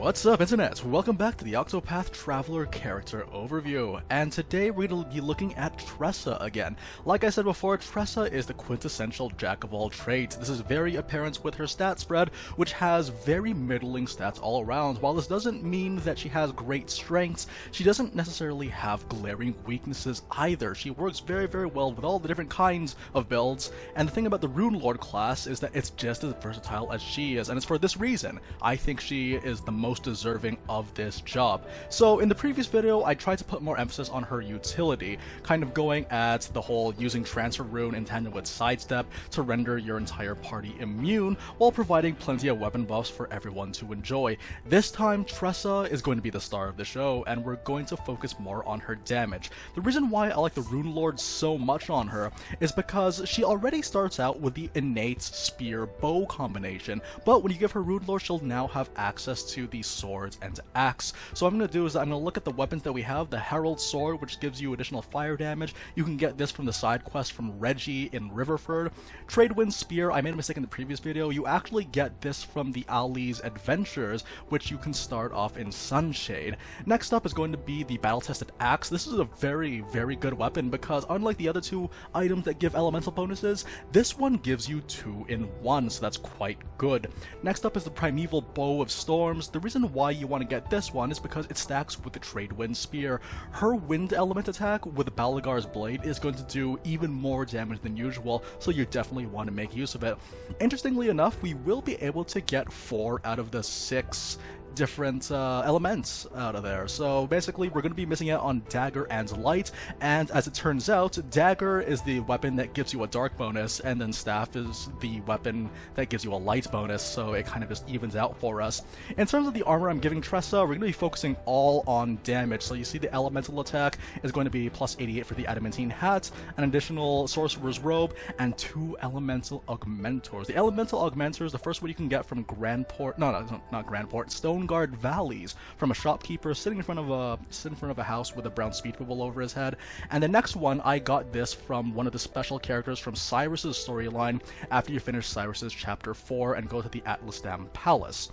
What's up, Internet? Welcome back to the Octopath Traveler character overview, and today we're going to be looking at Tressa again. Like I said before, Tressa is the quintessential jack of all trades. This is very apparent with her stat spread, which has very middling stats all around. While this doesn't mean that she has great strengths, she doesn't necessarily have glaring weaknesses either. She works very well with all the different kinds of builds, and the thing about the Rune Lord class is that it's just as versatile as she is, and it's for this reason I think she is the most deserving of this job. So in the previous video, I tried to put more emphasis on her utility, kind of going at the whole using Transfer Rune in tandem with Sidestep to render your entire party immune, while providing plenty of weapon buffs for everyone to enjoy. This time, Tressa is going to be the star of the show, and we're going to focus more on her damage. The reason why I like the Rune Lord so much on her is because she already starts out with the innate spear-bow combination, but when you give her Rune Lord, she'll now have access to the swords and axe. So what I'm going to do is I'm going to look at the weapons that we have. The Herald Sword, which gives you additional fire damage. You can get this from the side quest from Reggie in Riverford. Tradewind Spear, I made a mistake in the previous video. You actually get this from the Ali's Adventures, which you can start off in Sunshade. Next up is going to be the Battle-Tested Axe. This is a very good weapon because unlike the other two items that give elemental bonuses, this one gives you 2 in 1, so that's quite good. Next up is the Primeval Bow of Storms. The reason why you want to get this one is because it stacks with the Tradewind Spear. Her wind element attack with Balagar's Blade is going to do even more damage than usual, so you definitely want to make use of it. Interestingly enough, we will be able to get 4 out of the 6 different elements out of there. So basically we're going to be missing out on Dagger and Light, and as it turns out, Dagger is the weapon that gives you a dark bonus, and then Staff is the weapon that gives you a light bonus, so it kind of just evens out for us. In terms of the armor I'm giving Tressa, we're going to be focusing all on damage. So you see the elemental attack is going to be plus 88 for the adamantine hat, an additional sorcerer's robe, and 2 elemental augmentors. The elemental augmentors, the first one you can get from not Grandport, Stoneguard Valleys, from a shopkeeper sitting in front of a house with a brown speed bubble over his head. And the next one, I got this from one of the special characters from Cyrus's storyline after you finish Cyrus's chapter 4 and go to the Atlas Dam Palace.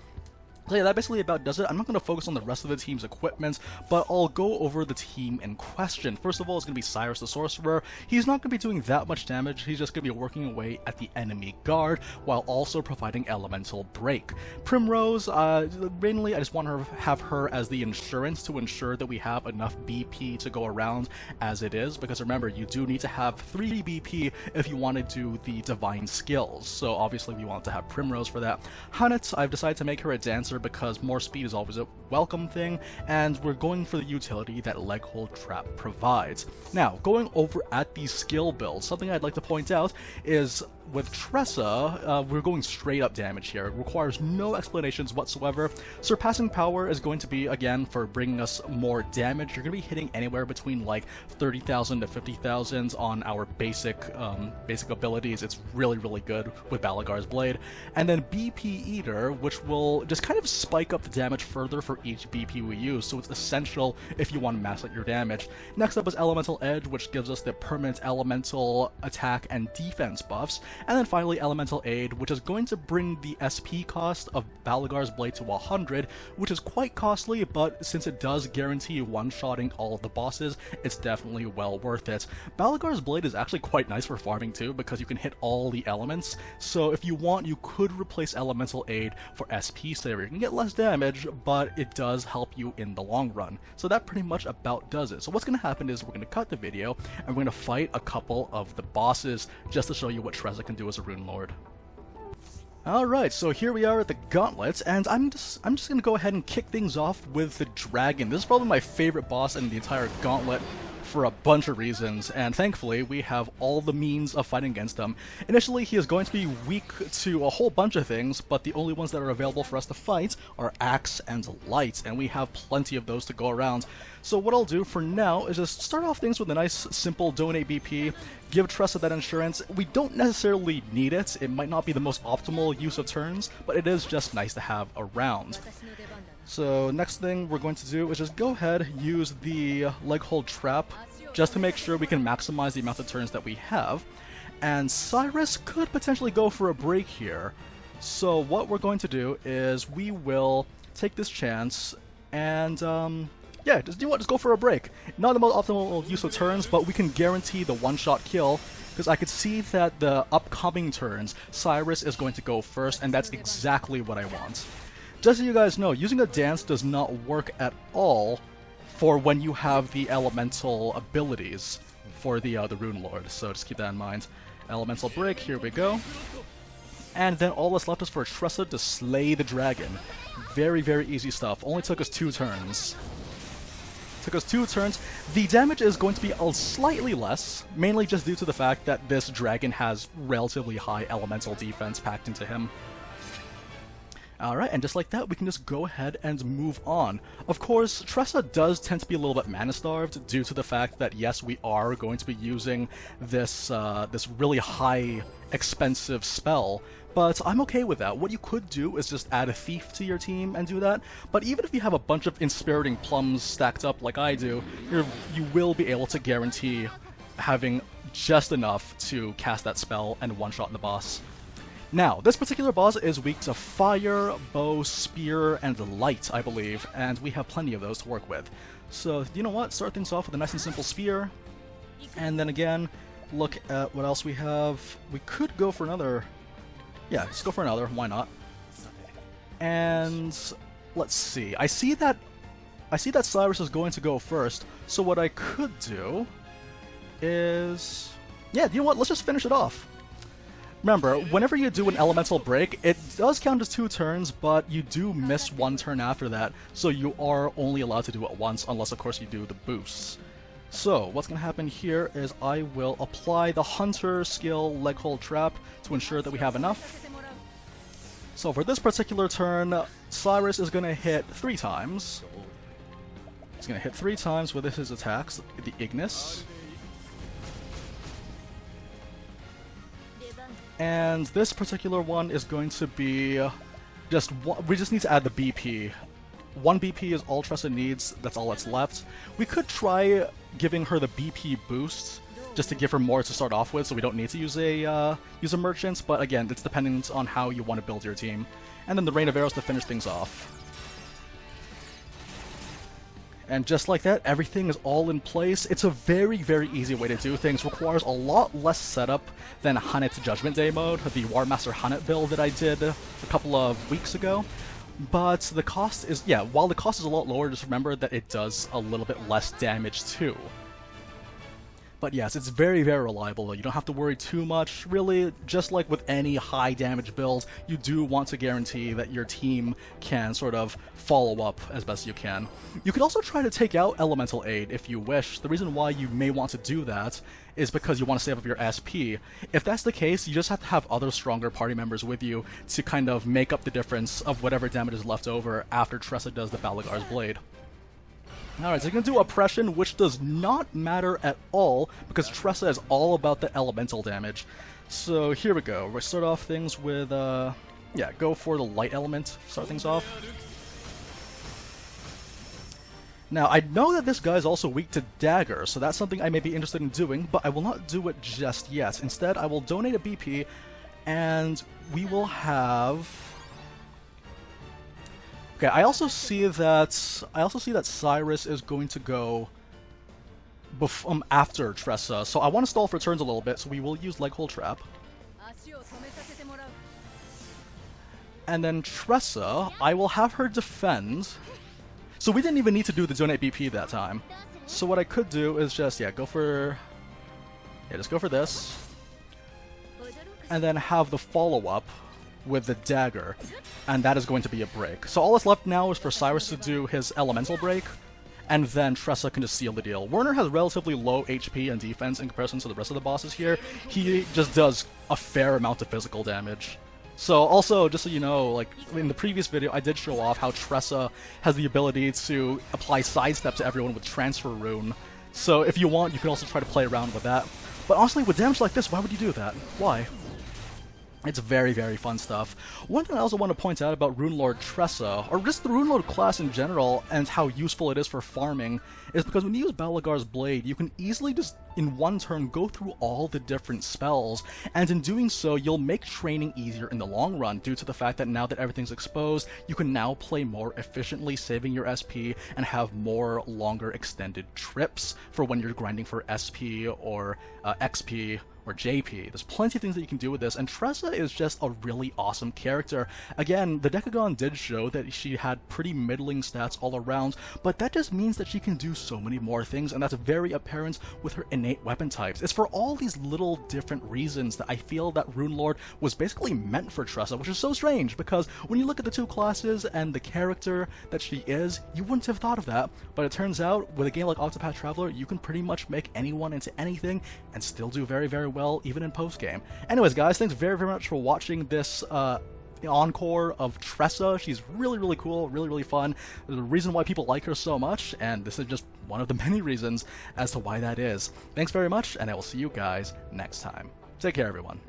So yeah, that basically about does it. I'm not going to focus on the rest of the team's equipment, but I'll go over the team in question. First of all, it's going to be Cyrus the Sorcerer. He's not going to be doing that much damage. He's just going to be working away at the enemy guard, while also providing elemental break. Primrose, mainly I just want to have her as the insurance to ensure that we have enough BP to go around as it is, because remember, you do need to have 3 BP if you want to do the divine skills. So obviously we want to have Primrose for that. Hannet, I've decided to make her a dancer because more speed is always a welcome thing, and we're going for the utility that Leghold Trap provides. Now, going over at the skill build, something I'd like to point out is with Tressa, we're going straight up damage here. It requires no explanations whatsoever. Surpassing Power is going to be, again, for bringing us more damage. You're going to be hitting anywhere between like 30,000 to 50,000 on our basic abilities. It's really good with Balagar's Blade. And then BP Eater, which will just kind of spike up the damage further for each BP we use, so it's essential if you want to max out your damage. Next up is Elemental Edge, which gives us the permanent elemental attack and defense buffs. And then finally Elemental Aid, which is going to bring the SP cost of Balagar's Blade to 100, which is quite costly, but since it does guarantee one-shotting all of the bosses, it's definitely well worth it. Balagar's Blade is actually quite nice for farming too, because you can hit all the elements, so if you want, you could replace Elemental Aid for SP Saver. You can get less damage, but it does help you in the long run. So that pretty much about does it. So what's going to happen is we're going to cut the video, and we're going to fight a couple of the bosses, just to show you what Tressa can do as a Rune Lord. Alright, so here we are at the Gauntlets, and I'm just gonna go ahead and kick things off with the Dragon. This is probably my favorite boss in the entire Gauntlet for a bunch of reasons, and thankfully we have all the means of fighting against him. Initially, he is going to be weak to a whole bunch of things, but the only ones that are available for us to fight are Axe and Light, and we have plenty of those to go around. So what I'll do for now is just start off things with a nice, simple donate BP, give Tressa that insurance. We don't necessarily need it. It might not be the most optimal use of turns, but it is just nice to have around. So next thing we're going to do is just go ahead, use the Leghold Trap, just to make sure we can maximize the amount of turns that we have. And Cyrus could potentially go for a break here. So what we're going to do is we will take this chance, and yeah, just, you know what, just go for a break. Not the most optimal use of turns, but we can guarantee the one-shot kill, because I could see that the upcoming turns, Cyrus is going to go first, and that's exactly what I want. Just so you guys know, using a dance does not work at all for when you have the elemental abilities for the Rune Lord, so just keep that in mind. Elemental break, here we go. And then all that's left is for Tressa to slay the dragon. Very, very easy stuff. Only took us 2 turns. Took us 2 turns. The damage is going to be slightly less, mainly just due to the fact that this dragon has relatively high elemental defense packed into him. Alright, and just like that, we can just go ahead and move on. Of course, Tressa does tend to be a little bit mana-starved due to the fact that, yes, we are going to be using this, this really high, expensive spell, but I'm okay with that. What you could do is just add a thief to your team and do that, but even if you have a bunch of inspiriting plums stacked up like I do, you will be able to guarantee having just enough to cast that spell and one-shot the boss. Now, this particular boss is weak to fire, bow, spear, and light, I believe, and we have plenty of those to work with. So, you know what? Start things off with a nice and simple spear, and then again, look at what else we have. We could go for another... Yeah, let's go for another, why not? And let's see. I see that Cyrus is going to go first, so what I could do is... Yeah, you know what? Let's just finish it off. Remember, whenever you do an elemental break, it does count as 2 turns, but you do miss 1 turn after that, so you are only allowed to do it once, unless of course you do the boosts. So, what's going to happen here is I will apply the Hunter skill Leg Hold Trap to ensure that we have enough. So for this particular turn, Cyrus is going to hit 3 times. He's going to hit 3 times with his attacks, the Ignis. And this particular one is going to be just one, we just need to add the BP. 1 BP is all Tressa needs, that's all that's left. We could try giving her the BP boost, just to give her more to start off with, so we don't need to use a merchant, but again, it's dependent on how you want to build your team. And then the Rain of Arrows to finish things off. And just like that, everything is all in place. It's a very, very easy way to do things. Requires a lot less setup than Hanet's Judgment Day mode, the War Master Hanet build that I did a couple of weeks ago. But the cost is, yeah, while the cost is a lot lower, just remember that it does a little bit less damage too. But yes, it's very, very reliable though. You don't have to worry too much. Really, just like with any high damage build, you do want to guarantee that your team can sort of follow up as best you can. You could also try to take out Elemental Aid if you wish. The reason why you may want to do that is because you want to save up your SP. If that's the case, you just have to have other stronger party members with you to kind of make up the difference of whatever damage is left over after Tressa does the Balagar's Blade. Alright, so you can do Oppression, which does not matter at all, because Tressa is all about the elemental damage. So here we go. We'll start off things with, yeah, go for the light element, start things off. Now, I know that this guy is also weak to dagger, so that's something I may be interested in doing, but I will not do it just yet. Instead, I will donate a BP, and we will have... Okay, I also see that Cyrus is going to go after Tressa, so I want to stall for turns a little bit, so we will use Leg Hold Trap. And then Tressa, I will have her defend. So we didn't even need to do the donate BP that time. So what I could do is just, yeah, just go for this. And then have the follow-up with the dagger, and that is going to be a break. So all that's left now is for Cyrus to do his elemental break, and then Tressa can just seal the deal. Werner has relatively low HP and defense in comparison to the rest of the bosses here. He just does a fair amount of physical damage. So also, just so you know, like in the previous video, I did show off how Tressa has the ability to apply sidestep to everyone with Transfer Rune. So if you want, you can also try to play around with that. But honestly, with damage like this, why would you do that? Why? It's very, very fun stuff. One thing I also want to point out about Rune Lord Tressa, or just the Rune Lord class in general, and how useful it is for farming, is because when you use Balagar's Blade, you can easily just in one turn go through all the different spells, and in doing so, you'll make training easier in the long run due to the fact that now that everything's exposed, you can now play more efficiently, saving your SP, and have more longer extended trips for when you're grinding for SP or XP or JP. There's plenty of things that you can do with this, and Tressa is just a really awesome character. Again, the Decagon did show that she had pretty middling stats all around, but that just means that she can do so many more things, and that's very apparent with her innate weapon types. It's for all these little different reasons that I feel that Runelord was basically meant for Tressa, which is so strange, because when you look at the two classes and the character that she is, you wouldn't have thought of that, but it turns out, with a game like Octopath Traveler, you can pretty much make anyone into anything and still do very, very well, even in post-game. Anyways, guys, thanks very, very much for watching this encore of Tressa. She's really, really cool, really, really fun. There's a reason why people like her so much, and this is just one of the many reasons as to why that is. Thanks very much, and I will see you guys next time. Take care, everyone.